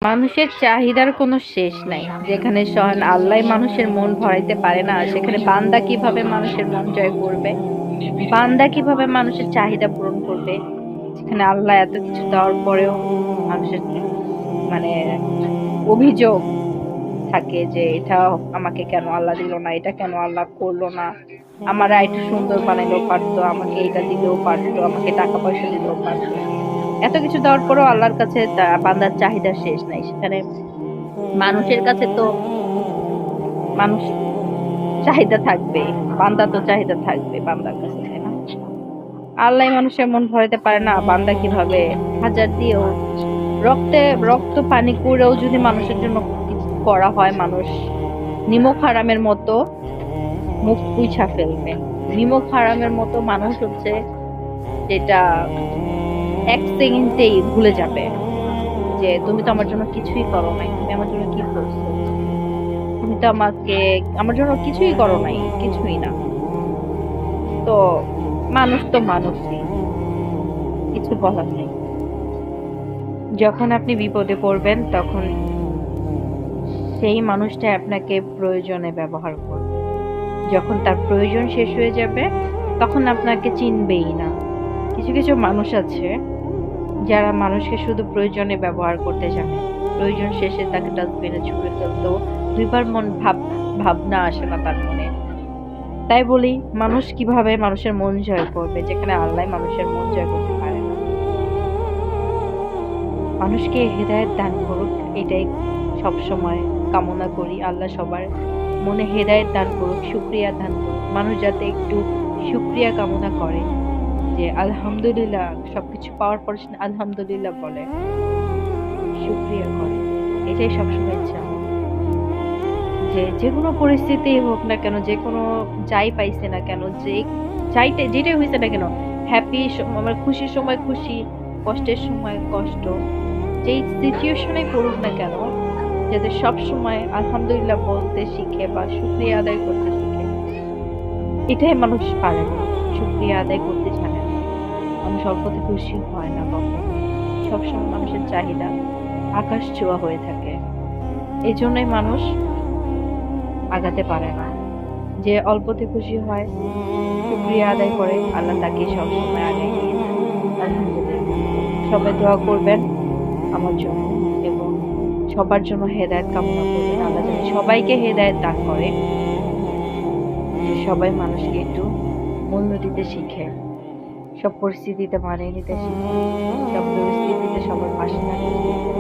মানুষের চাহিদার কোনো শেষ নাই। যেখানে স্বয়ং আল্লাহ মানুষের মন ভরাইতে পারে না, সেখানে বান্দা কিভাবে মানুষের মন জয় করবে? বান্দা কিভাবে মানুষের চাহিদা পূরণ করবে? যেখানে আল্লাহ এত কিছু দেওয়ার পরেও মানুষের মানে অভিযোগ থাকে যে এটা আমাকে কেন আল্লাহ দিল না, এটা কেন আল্লাহ করলো না, আমার একটু সুন্দর বানাইলেও পারতো, আমাকে এটা দিলেও পারতো, আমাকে টাকা পয়সা দিলেও পারতো। এত কিছু দেওয়ার পরেও আল্লাহর কাছে বান্দার চাহিদা শেষ নাই। সেখানে মানুষের কাছে তো মানুষ চাহিদা থাকবে, বান্দা তো চাহিদা থাকবে বান্দার কাছে, তাই না? আল্লাহ মানুষের মন ভরাতে পারে না, বান্দা কিভাবে হাজার দিয়েও রক্তে রক্ত পানি করেও যদি মানুষের জন্য কিছু করা হয়, মানুষ নিমক হারামের মতো মুখ পুইছা ফেলবে। নিমক হারামের মতো মানুষ হচ্ছে যেটা এক সেকেন্ডেই ভুলে যাবে যে তুমি তো আমার জন্য কিছুই করো নাই, তুমি আমার জন্য কি করছো, তুমি তো আমাকে আমার জন্য কিছুই করো নাই, কিছুই না। তো মানুষ তো মানুষই, কিছু বলার নেই। যখন আপনি বিপদে পড়বেন তখন সেই মানুষটা আপনাকে প্রয়োজনে ব্যবহার করবে। যখন তার প্রয়োজন শেষ হয়ে যাবে তখন আপনাকে চিনবেই না। কিছু কিছু মানুষ আছে যারা মানুষকে শুধু প্রয়োজনে ব্যবহার করতে জানে, প্রয়োজন শেষে তাকে ডাস্টবিনে ছুঁড়ে ফেলতেও দুইবার ভাবনা আসে না তার মনে। তাই বলি, মানুষ কিভাবে মানুষের মন জয় করবে যেখানে আল্লাহ মানুষের মন জয় করতে পারে না? মানুষকে হেদায়েত দান করুক, এটাই সব সময় কামনা করি। আল্লাহ সবার মনে হেদায়েত দান করুক, শুকরিয়া দান করুক। মানুষ যাতে একটু শুকরিয়া কামনা করে, যে আলহামদুলিল্লাহ, সবকিছু পাওয়ার পর আলহামদুলিল্লাহ বলে, শুকরিয়া করে। এটাই সবসময় ইচ্ছা আমার। যে যে কোনো পরিস্থিতি হোক না কেন, যে কোনো যাই পাইছে না কেন, যে যেটাই হয়েছে না কেন, হ্যাপি আমার খুশির সময় খুশি, কষ্টের সময় কষ্ট, যেই সিচুয়েশনে পড়ুক না কেন, যাতে সব সময় আলহামদুলিল্লাহ বলতে শিখে বা শুকরিয়া আদায় করতে শিখে। এটাই মানুষ পারে না, শুকরিয়া আদায় করতে জানে না। মানুষ অল্পতে খুশি হয় না কখনো। সবসময় মানুষের চাহিদা আকাশ ছোঁয়া হয়ে থাকে। এই জন্যই মানুষ আগাতে পারে না। যে অল্পতে খুশি হয়, শুকরিয়া আদায় করে, আল্লাহ তাকে সবসময় আগায় নিয়ে যায়। আলহামদুলিল্লাহ। সবাই দোয়া করবেন আমার জন্য এবং সবার জন্য হেদায়েত কামনা করবেন। আল্লাহ যেন সবাইকে হেদায়েত দান করে, যে সবাই মানুষকে একটু মূল্য দিতে শিখে, সব পরিস্থিতিতে মানিয়ে নিতে শিখে, সব পরিস্থিতিতে সবার পাশে থাকতে শিখে।